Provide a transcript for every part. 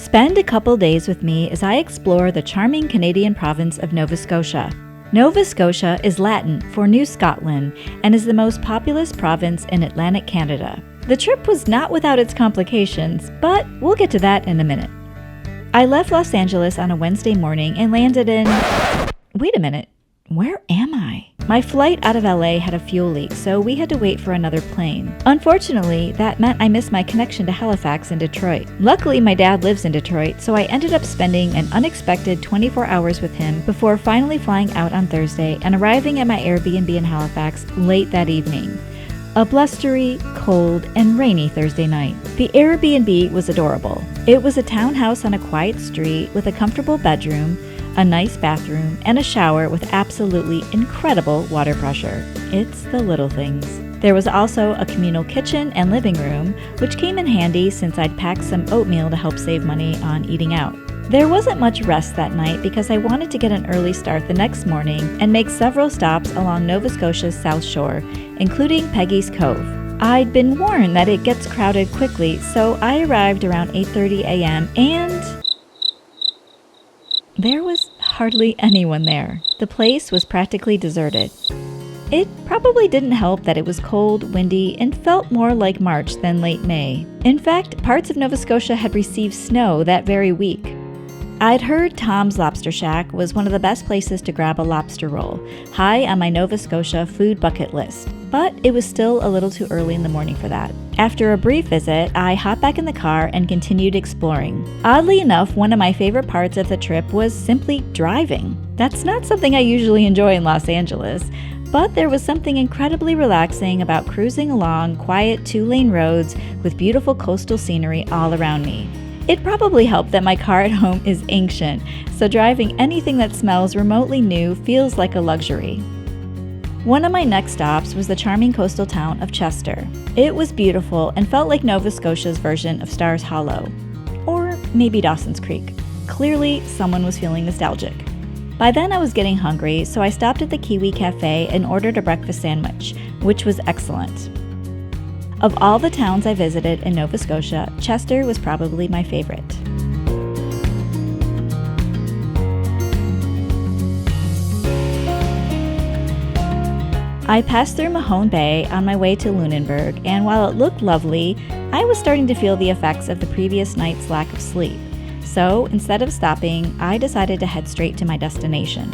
Spend a couple days with me as I explore the charming Canadian province of Nova Scotia. Nova Scotia is Latin for New Scotland and is the most populous province in Atlantic Canada. The trip was not without its complications, but we'll get to that in a minute. I left Los Angeles on a Wednesday morning and landed in... Wait a minute, where am I? My flight out of LA had a fuel leak, so we had to wait for another plane. Unfortunately, that meant I missed my connection to Halifax in Detroit. Luckily, my dad lives in Detroit, so I ended up spending an unexpected 24 hours with him before finally flying out on Thursday and arriving at my Airbnb in Halifax late that evening. A blustery, cold, and rainy Thursday night. The Airbnb was adorable. It was a townhouse on a quiet street with a comfortable bedroom, a nice bathroom, and a shower with absolutely incredible water pressure. It's the little things. There was also a communal kitchen and living room, which came in handy since I'd packed some oatmeal to help save money on eating out. There wasn't much rest that night because I wanted to get an early start the next morning and make several stops along Nova Scotia's South Shore, including Peggy's Cove. I'd been warned that it gets crowded quickly, so I arrived around 8:30 a.m. and there was hardly anyone there. The place was practically deserted. It probably didn't help that it was cold, windy, and felt more like March than late May. In fact, parts of Nova Scotia had received snow that very week. I'd heard Tom's Lobster Shack was one of the best places to grab a lobster roll, high on my Nova Scotia food bucket list, but it was still a little too early in the morning for that. After a brief visit, I hopped back in the car and continued exploring. Oddly enough, one of my favorite parts of the trip was simply driving. That's not something I usually enjoy in Los Angeles, but there was something incredibly relaxing about cruising along quiet two-lane roads with beautiful coastal scenery all around me. It probably helped that my car at home is ancient, so driving anything that smells remotely new feels like a luxury. One of my next stops was the charming coastal town of Chester. It was beautiful and felt like Nova Scotia's version of Stars Hollow. Or maybe Dawson's Creek. Clearly, someone was feeling nostalgic. By then I was getting hungry, so I stopped at the Kiwi Cafe and ordered a breakfast sandwich, which was excellent. Of all the towns I visited in Nova Scotia, Chester was probably my favorite. I passed through Mahone Bay on my way to Lunenburg, and while it looked lovely, I was starting to feel the effects of the previous night's lack of sleep. So instead of stopping, I decided to head straight to my destination.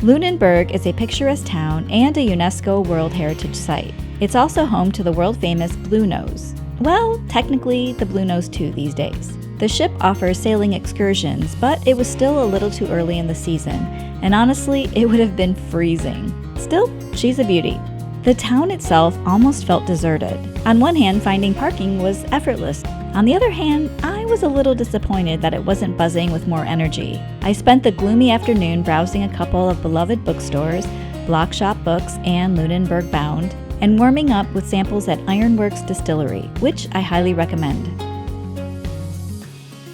Lunenburg is a picturesque town and a UNESCO World Heritage Site. It's also home to the world-famous Blue Nose. Well, technically the Blue Nose 2 these days. The ship offers sailing excursions, but it was still a little too early in the season, and honestly, it would have been freezing. Still, she's a beauty. The town itself almost felt deserted. On one hand, finding parking was effortless. On the other hand, I was a little disappointed that it wasn't buzzing with more energy. I spent the gloomy afternoon browsing a couple of beloved bookstores, Block Shop Books and Lunenburg Bound, and warming up with samples at Ironworks Distillery, which I highly recommend.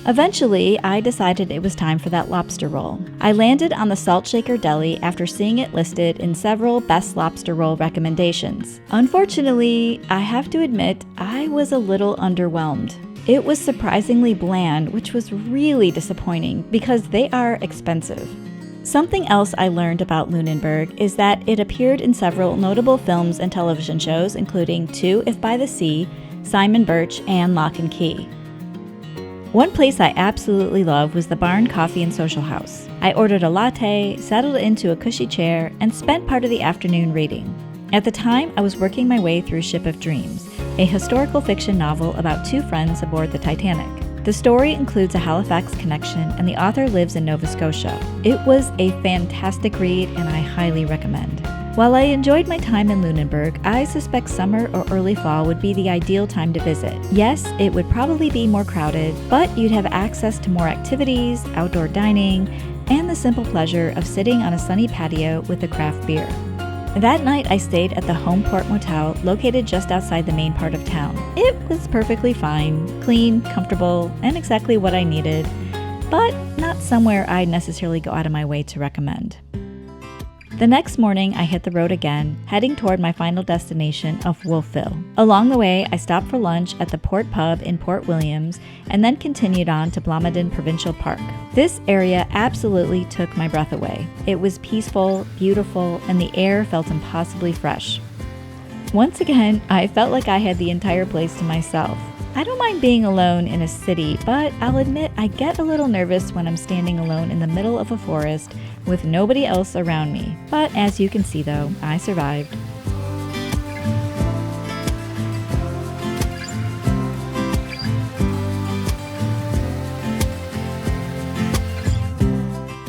Eventually, I decided it was time for that lobster roll. I landed on the Salt Shaker Deli after seeing it listed in several best lobster roll recommendations. Unfortunately, I have to admit, I was a little underwhelmed. It was surprisingly bland, which was really disappointing because they are expensive. Something else I learned about Lunenburg is that it appeared in several notable films and television shows, including Two If by the Sea, Simon Birch, and Lock and Key. One place I absolutely loved was the Barn Coffee and Social House. I ordered a latte, settled into a cushy chair, and spent part of the afternoon reading. At the time, I was working my way through Ship of Dreams, a historical fiction novel about two friends aboard the Titanic. The story includes a Halifax connection, and the author lives in Nova Scotia. It was a fantastic read, and I highly recommend. While I enjoyed my time in Lunenburg, I suspect summer or early fall would be the ideal time to visit. Yes, it would probably be more crowded, but you'd have access to more activities, outdoor dining, and the simple pleasure of sitting on a sunny patio with a craft beer. That night, I stayed at the Homeport Motel, located just outside the main part of town. It was perfectly fine, clean, comfortable, and exactly what I needed, but not somewhere I'd necessarily go out of my way to recommend. The next morning, I hit the road again, heading toward my final destination of Wolfville. Along the way, I stopped for lunch at the Port Pub in Port Williams and then continued on to Blomidon Provincial Park. This area absolutely took my breath away. It was peaceful, beautiful, and the air felt impossibly fresh. Once again, I felt like I had the entire place to myself. I don't mind being alone in a city, but I'll admit I get a little nervous when I'm standing alone in the middle of a forest with nobody else around me. But as you can see though, I survived.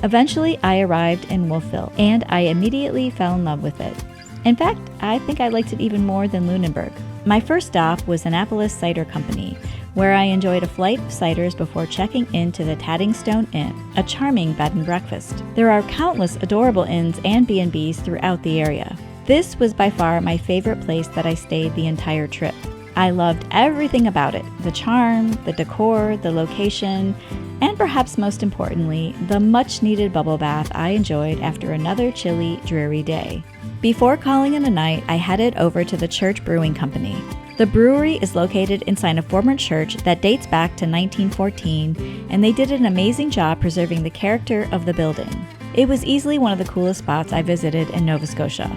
Eventually, I arrived in Wolfville, and I immediately fell in love with it. In fact, I think I liked it even more than Lunenburg. My first stop was Annapolis Cider Company, where I enjoyed a flight of ciders before checking into the Taddingstone Inn, a charming bed and breakfast. There are countless adorable inns and B&Bs throughout the area. This was by far my favorite place that I stayed the entire trip. I loved everything about it: the charm, the decor, the location, and perhaps most importantly, the much-needed bubble bath I enjoyed after another chilly, dreary day. Before calling it a night, I headed over to the Church Brewing Company. The brewery is located inside a former church that dates back to 1914, and they did an amazing job preserving the character of the building. It was easily one of the coolest spots I visited in Nova Scotia.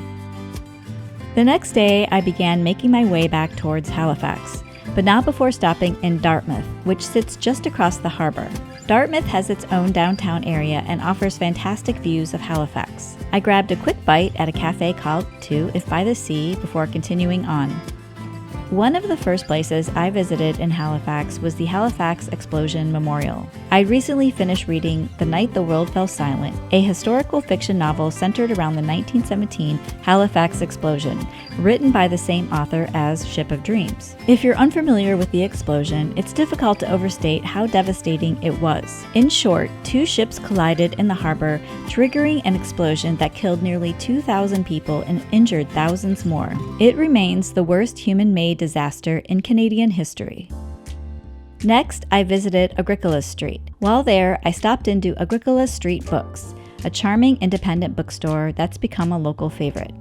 The next day, I began making my way back towards Halifax, but not before stopping in Dartmouth, which sits just across the harbor. Dartmouth has its own downtown area and offers fantastic views of Halifax. I grabbed a quick bite at a cafe called Two If by the Sea before continuing on. One of the first places I visited in Halifax was the Halifax Explosion Memorial. I recently finished reading The Night the World Fell Silent, a historical fiction novel centered around the 1917 Halifax explosion, written by the same author as Ship of Dreams. If you're unfamiliar with the explosion, it's difficult to overstate how devastating it was. In short, two ships collided in the harbor, triggering an explosion that killed nearly 2,000 people and injured thousands more. It remains the worst human-made disaster in Canadian history. Next, I visited Agricola Street. While there, I stopped into Agricola Street Books, a charming independent bookstore that's become a local favorite.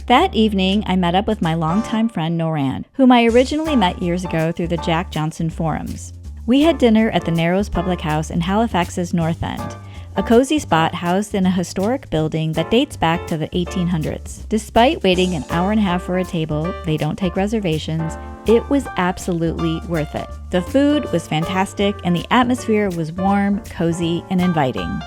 That evening, I met up with my longtime friend Noran, whom I originally met years ago through the Jack Johnson forums. We had dinner at the Narrows Public House in Halifax's North End, a cozy spot housed in a historic building that dates back to the 1800s. Despite waiting an hour and a half for a table, they don't take reservations, it was absolutely worth it. The food was fantastic and the atmosphere was warm, cozy, and inviting.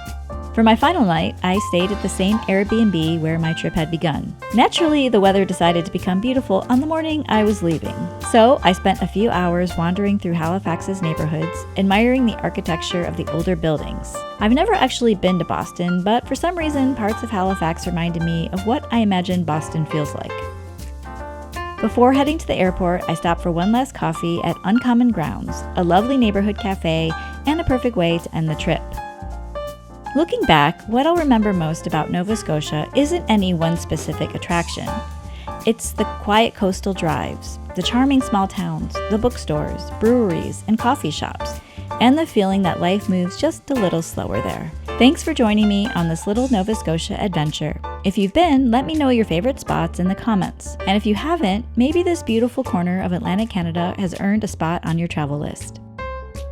For my final night, I stayed at the same Airbnb where my trip had begun. Naturally, the weather decided to become beautiful on the morning I was leaving. So I spent a few hours wandering through Halifax's neighborhoods, admiring the architecture of the older buildings. I've never actually been to Boston, but for some reason, parts of Halifax reminded me of what I imagine Boston feels like. Before heading to the airport, I stopped for one last coffee at Uncommon Grounds, a lovely neighborhood cafe and a perfect way to end the trip. Looking back, what I'll remember most about Nova Scotia isn't any one specific attraction. It's the quiet coastal drives, the charming small towns, the bookstores, breweries, and coffee shops, and the feeling that life moves just a little slower there. Thanks for joining me on this little Nova Scotia adventure. If you've been, let me know your favorite spots in the comments. And if you haven't, maybe this beautiful corner of Atlantic Canada has earned a spot on your travel list.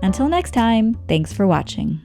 Until next time, thanks for watching.